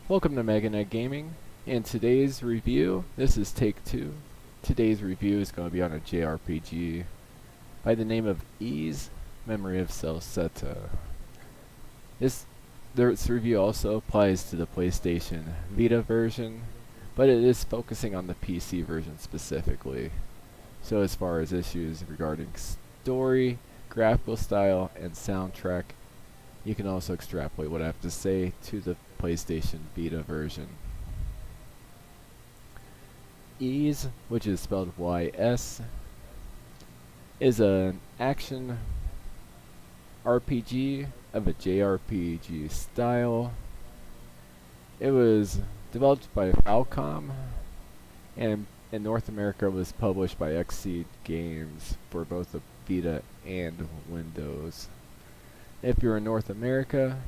Welcome to MegaNet Gaming. In today's review, this is take 2. Today's review is going to be on a JRPG by the name of Ys, Memory of Celceta. This review also applies to the PlayStation Vita version, but it is focusing on the PC version specifically. So as far as issues regarding story, graphical style, and soundtrack, you can also extrapolate what I have to say to the PlayStation Vita version. Ys, which is spelled Y-S, is an action RPG of a JRPG style. It was developed by Falcom, and in North America was published by Xseed Games for both the Vita and Windows. If you're in North America,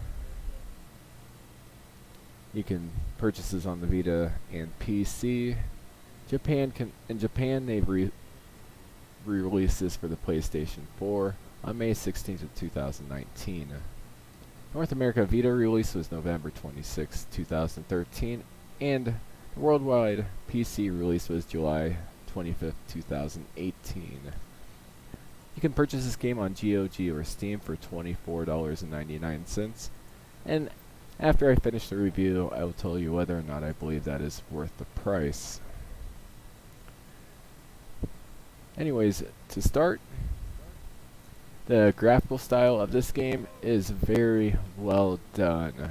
you can purchase this on the Vita and PC. In Japan, they've re-released this for the PlayStation 4 on May 16th of 2019. North America Vita release was November 26, 2013, and the worldwide PC release was July 25th, 2018. You can purchase this game on GOG or Steam for $24.99, and after I finish the review, I will tell you whether or not I believe that is worth the price. Anyways, to start, the graphical style of this game is very well done.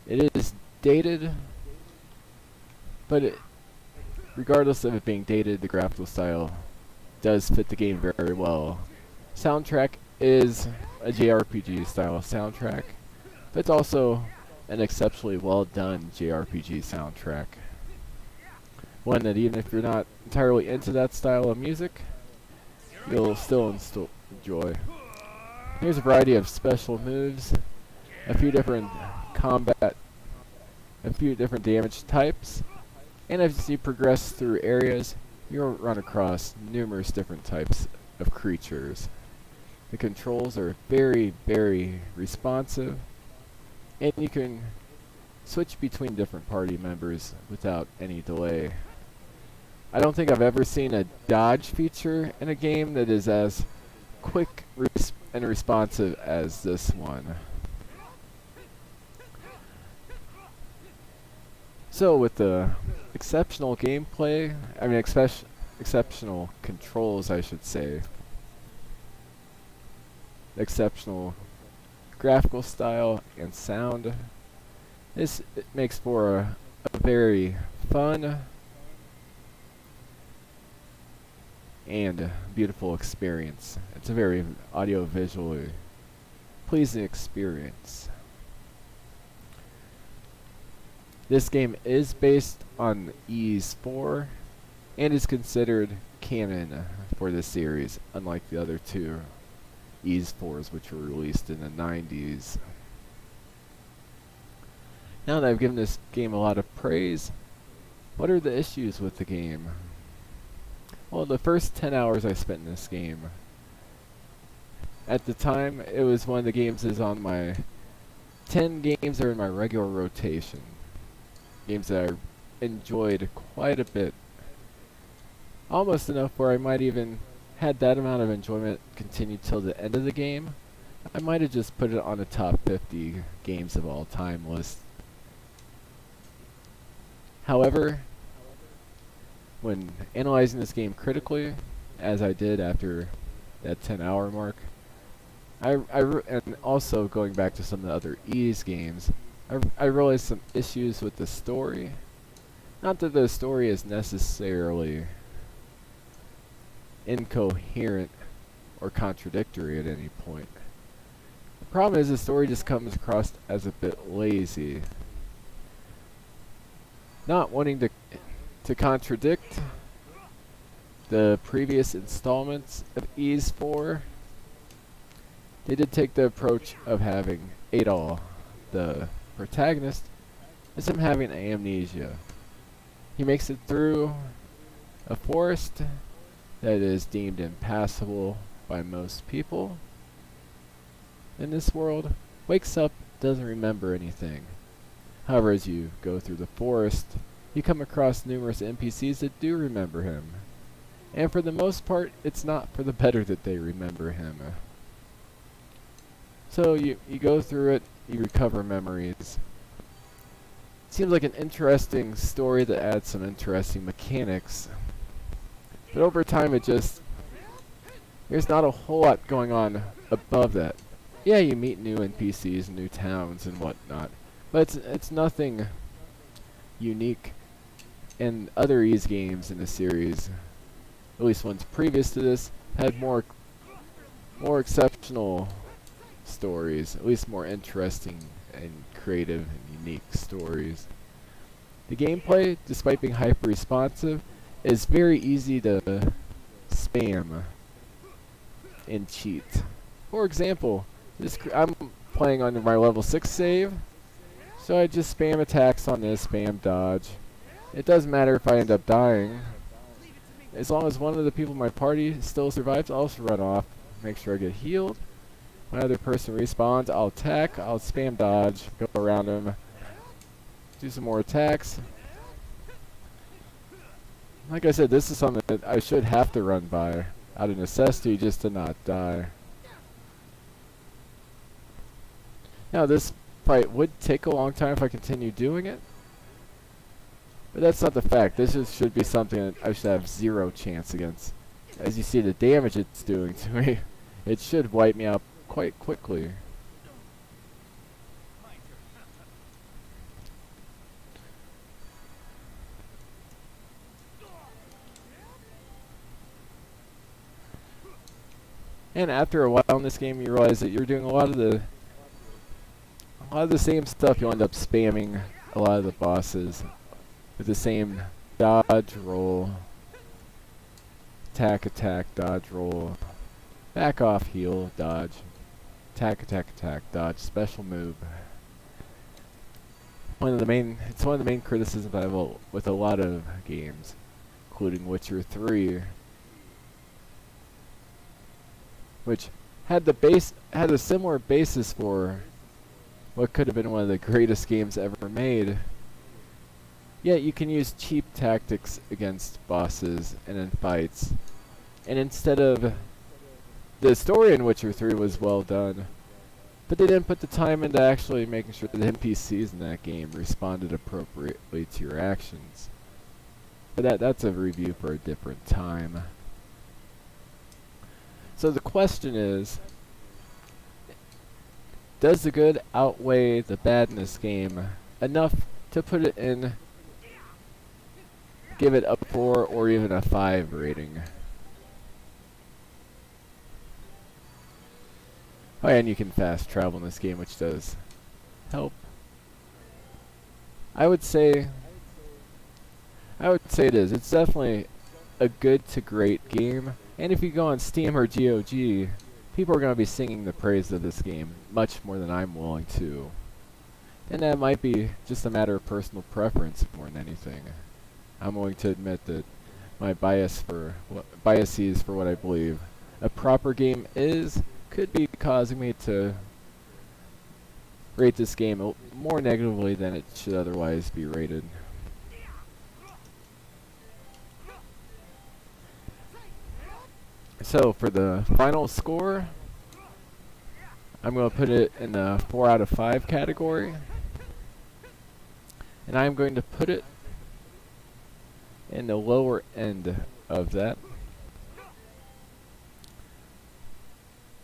It is dated, but regardless of it being dated, the graphical style does fit the game very well. Soundtrack is a JRPG style soundtrack, but it's also an exceptionally well done JRPG soundtrack. One that even if you're not entirely into that style of music, you'll still enjoy. Here's a variety of special moves, a few different damage types, and as you progress through areas, you'll run across numerous different types of creatures. The controls are very, very responsive, and you can switch between different party members without any delay. I don't think I've ever seen a dodge feature in a game that is as quick and responsive as this one. So with the exceptional gameplay, exceptional controls I should say, exceptional graphical style and sound, it makes for a very fun and beautiful experience. It's a very audio-visually pleasing experience. This game is based on Ys 4 and is considered canon for this series, unlike the other two Ys 4s which were released in the 90s. Now that I've given this game a lot of praise, what are the issues with the game? Well, the first 10 hours I spent in this game, at the time it was one of the games that is on my 10 games that are in my regular rotation. Games that I enjoyed quite a bit. Almost enough where I might even had that amount of enjoyment continue till the end of the game. I might have just put it on a top 50 games of all time list. However, when analyzing this game critically, as I did after that 10-hour mark, and also going back to some of the other Ys games, I realized some issues with the story. Not that the story is necessarily incoherent or contradictory at any point. The problem is the story just comes across as a bit lazy. Not wanting to contradict the previous installments of Ys 4, they did take the approach of having Adol, the protagonist, as him having amnesia. He makes it through a forest that is deemed impassable by most people in this world, wakes up, doesn't remember anything. However, as you go through the forest, you come across numerous NPCs that do remember him. And for the most part, it's not for the better that they remember him. So you go through it, you recover memories. Seems like an interesting story that adds some interesting mechanics. But over time there's not a whole lot going on above that. Yeah, you meet new NPCs, new towns and whatnot. But it's nothing unique. And other Ys games in the series, at least ones previous to this, had more exceptional stories, at least more interesting and creative and unique stories. The gameplay, despite being hyper-responsive, is very easy to spam and cheat. For example, I'm playing on my level 6 save, so I just spam attacks on this, spam dodge. It doesn't matter if I end up dying. As long as one of the people in my party still survives, I'll just run off, make sure I get healed. When another person respawns, I'll attack, I'll spam dodge, go around him, do some more attacks. Like I said, this is something that I should have to run by, out of necessity, just to not die. Now this fight would take a long time if I continue doing it, but that's not the fact. This should be something that I should have zero chance against. As you see the damage it's doing to me, it should wipe me out quite quickly. And after a while in this game, you realize that you're doing a lot of the same stuff. You'll end up spamming a lot of the bosses with the same dodge, roll, attack, dodge, roll, back off, heal, dodge, attack, dodge, special move. It's one of the main criticisms I have with a lot of games, including Witcher 3, which had a similar basis for what could have been one of the greatest games ever made. Yet you can use cheap tactics against bosses and in fights. And instead of the story in Witcher 3 was well done, but they didn't put the time into actually making sure the NPCs in that game responded appropriately to your actions. But that's a review for a different time. So the question is, does the good outweigh the bad in this game enough to put it in, give it a 4 or even a 5 rating? Oh, and you can fast travel in this game, which does help. I would say it is. It's definitely a good to great game. And if you go on Steam or GOG, people are going to be singing the praise of this game much more than I'm willing to. And that might be just a matter of personal preference more than anything. I'm willing to admit that my biases for what I believe a proper game is could be causing me to rate this game more negatively than it should otherwise be rated. So for the final score, I'm going to put it in the 4 out of 5 category. And I'm going to put it in the lower end of that.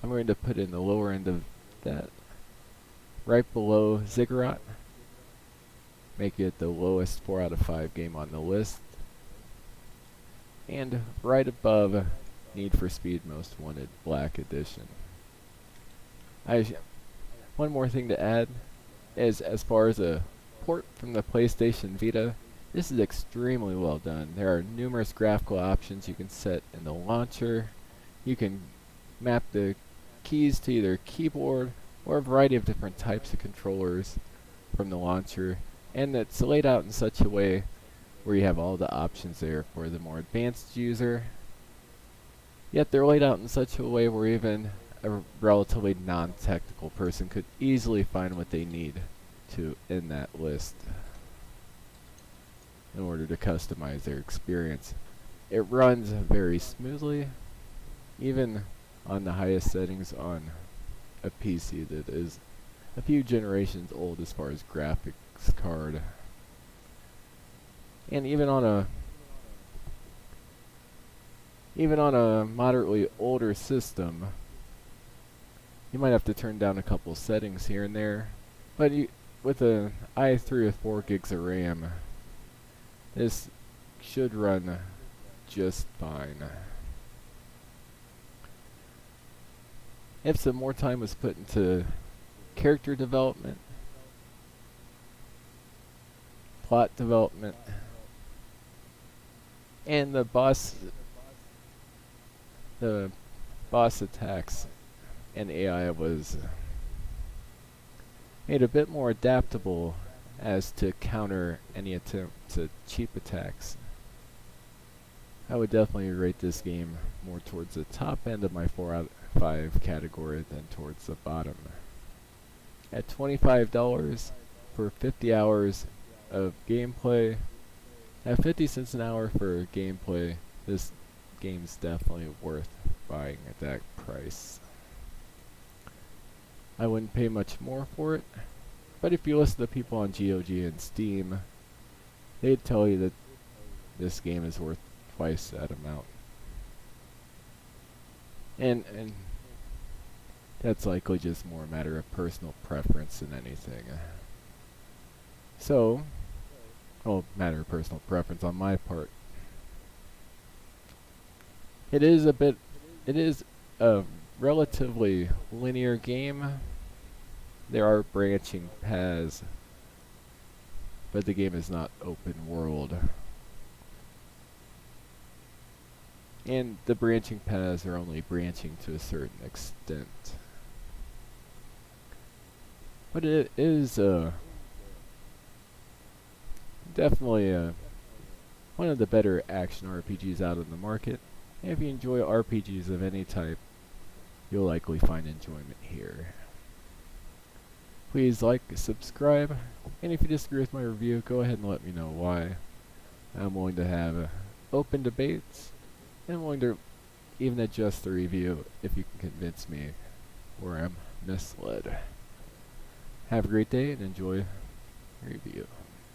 I'm going to put in the lower end of that, right below Ziggurat, make it the lowest 4 out of 5 game on the list, and right above Need for Speed Most Wanted Black Edition. One more thing to add is, as far as a port from the PlayStation Vita, this is extremely well done. There are numerous graphical options you can set in the launcher. You can map the keys to either keyboard or a variety of different types of controllers from the launcher, and it's laid out in such a way where you have all the options there for the more advanced user, yet they're laid out in such a way where even a relatively non-technical person could easily find what they need. to in that list in order to customize their experience. It runs very smoothly, even on the highest settings on a PC that is a few generations old as far as graphics card. And even on a moderately older system, you might have to turn down a couple settings here and there, but with an i3 with 4 gigs of RAM, this should run just fine. If some more time was put into character development, plot development, and the boss attacks and AI was made a bit more adaptable as to counter any attempt at cheap attacks, I would definitely rate this game more towards the top end of my 4 out of 5 category than towards the bottom. At $25 for 50 hours of gameplay, at 50 cents an hour for gameplay, this game's definitely worth buying at that price. I wouldn't pay much more for it, but if you listen to people on GOG and Steam, they'd tell you that this game is worth twice that amount. And that's likely just more a matter of personal preference than anything. So, well, matter of personal preference on my part. It is a relatively linear game. There are branching paths, but the game is not open world. And the branching paths are only branching to a certain extent. But it is definitely one of the better action RPGs out in the market. And if you enjoy RPGs of any type, you'll likely find enjoyment here. Please like, subscribe, and if you disagree with my review, go ahead and let me know why. I'm willing to have open debates, and willing to even adjust the review if you can convince me where I'm misled. Have a great day and enjoy the review.